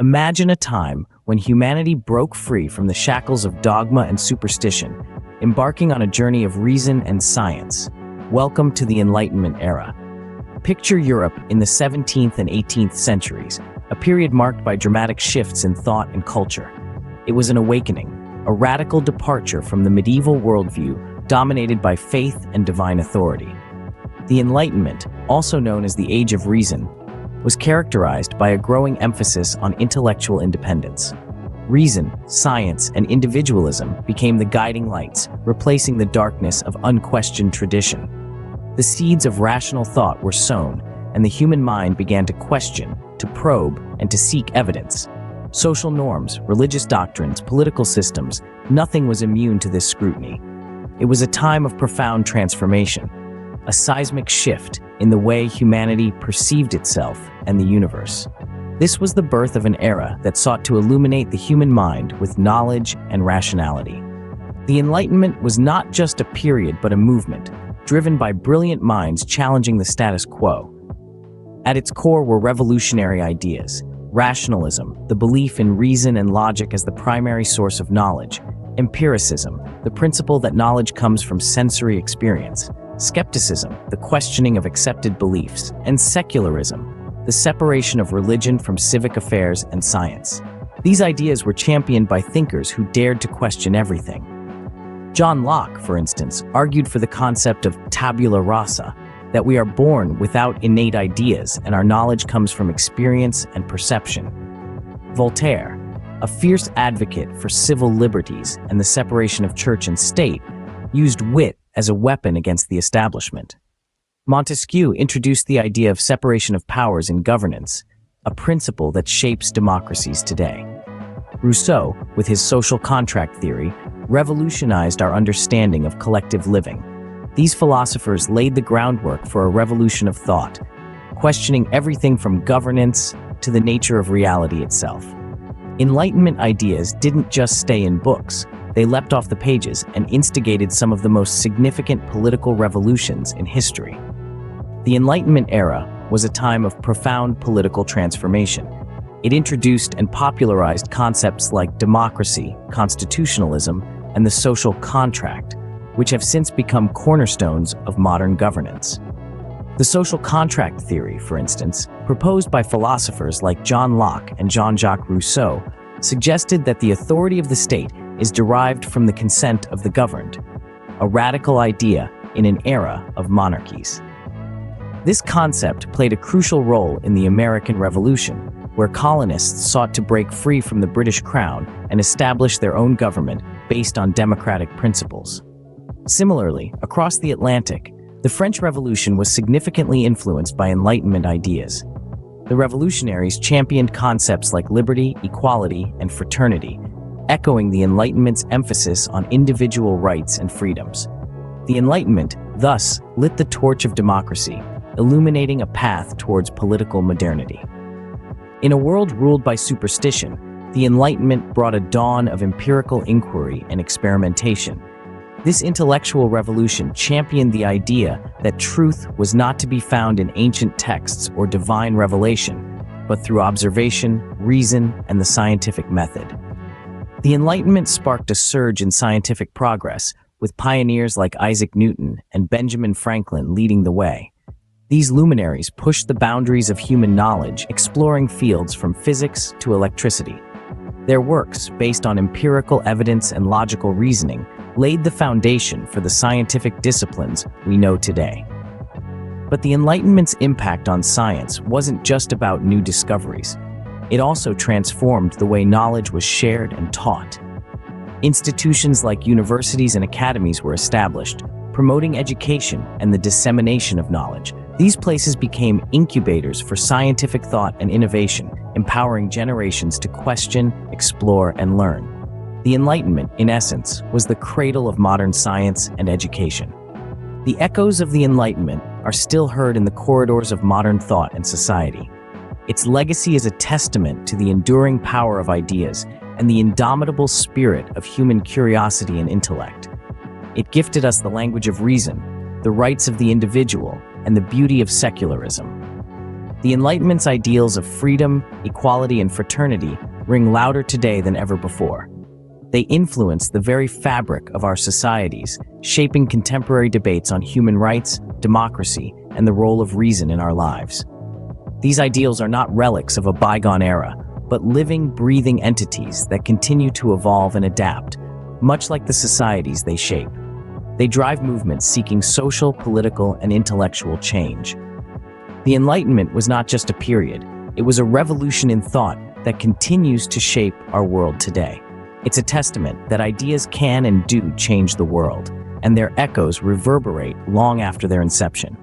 Imagine a time when humanity broke free from the shackles of dogma and superstition, embarking on a journey of reason and science. Welcome to the Enlightenment era. Picture Europe in the 17th and 18th centuries, a period marked by dramatic shifts in thought and culture. It was an awakening, a radical departure from the medieval worldview dominated by faith and divine authority. The Enlightenment, also known as the Age of Reason, was characterized by a growing emphasis on intellectual independence. Reason, science, and individualism became the guiding lights, replacing the darkness of unquestioned tradition. The seeds of rational thought were sown, and the human mind began to question, to probe, and to seek evidence. Social norms, religious doctrines, political systems, nothing was immune to this scrutiny. It was a time of profound transformation, a seismic shift in the way humanity perceived itself and the universe. This was the birth of an era that sought to illuminate the human mind with knowledge and rationality. The Enlightenment was not just a period but a movement, driven by brilliant minds challenging the status quo. At its core were revolutionary ideas: rationalism, the belief in reason and logic as the primary source of knowledge; empiricism, the principle that knowledge comes from sensory experience; skepticism, the questioning of accepted beliefs; and secularism, the separation of religion from civic affairs and science. These ideas were championed by thinkers who dared to question everything. John Locke, for instance, argued for the concept of tabula rasa, that we are born without innate ideas and our knowledge comes from experience and perception. Voltaire, a fierce advocate for civil liberties and the separation of church and state, used wit as a weapon against the establishment. Montesquieu introduced the idea of separation of powers in governance, a principle that shapes democracies today. Rousseau, with his social contract theory, revolutionized our understanding of collective living. These philosophers laid the groundwork for a revolution of thought, questioning everything from governance to the nature of reality itself. Enlightenment ideas didn't just stay in books. They leapt off the pages and instigated some of the most significant political revolutions in history. The Enlightenment era was a time of profound political transformation. It introduced and popularized concepts like democracy, constitutionalism, and the social contract, which have since become cornerstones of modern governance. The social contract theory, for instance, proposed by philosophers like John Locke and Jean-Jacques Rousseau, suggested that the authority of the state is derived from the consent of the governed, a radical idea in an era of monarchies. This concept played a crucial role in the American Revolution, where colonists sought to break free from the British Crown and establish their own government based on democratic principles. Similarly, across the Atlantic, the French Revolution was significantly influenced by Enlightenment ideas. The revolutionaries championed concepts like liberty, equality, and fraternity, echoing the Enlightenment's emphasis on individual rights and freedoms. The Enlightenment, thus, lit the torch of democracy, illuminating a path towards political modernity. In a world ruled by superstition, the Enlightenment brought a dawn of empirical inquiry and experimentation. This intellectual revolution championed the idea that truth was not to be found in ancient texts or divine revelation, but through observation, reason, and the scientific method. The Enlightenment sparked a surge in scientific progress, with pioneers like Isaac Newton and Benjamin Franklin leading the way. These luminaries pushed the boundaries of human knowledge, exploring fields from physics to electricity. Their works, based on empirical evidence and logical reasoning, laid the foundation for the scientific disciplines we know today. But the Enlightenment's impact on science wasn't just about new discoveries. It also transformed the way knowledge was shared and taught. Institutions like universities and academies were established, promoting education and the dissemination of knowledge. These places became incubators for scientific thought and innovation, empowering generations to question, explore, and learn. The Enlightenment, in essence, was the cradle of modern science and education. The echoes of the Enlightenment are still heard in the corridors of modern thought and society. Its legacy is a testament to the enduring power of ideas and the indomitable spirit of human curiosity and intellect. It gifted us the language of reason, the rights of the individual, and the beauty of secularism. The Enlightenment's ideals of freedom, equality, and fraternity ring louder today than ever before. They influence the very fabric of our societies, shaping contemporary debates on human rights, democracy, and the role of reason in our lives. These ideals are not relics of a bygone era, but living, breathing entities that continue to evolve and adapt, much like the societies they shape. They drive movements seeking social, political, and intellectual change. The Enlightenment was not just a period, it was a revolution in thought that continues to shape our world today. It's a testament that ideas can and do change the world, and their echoes reverberate long after their inception.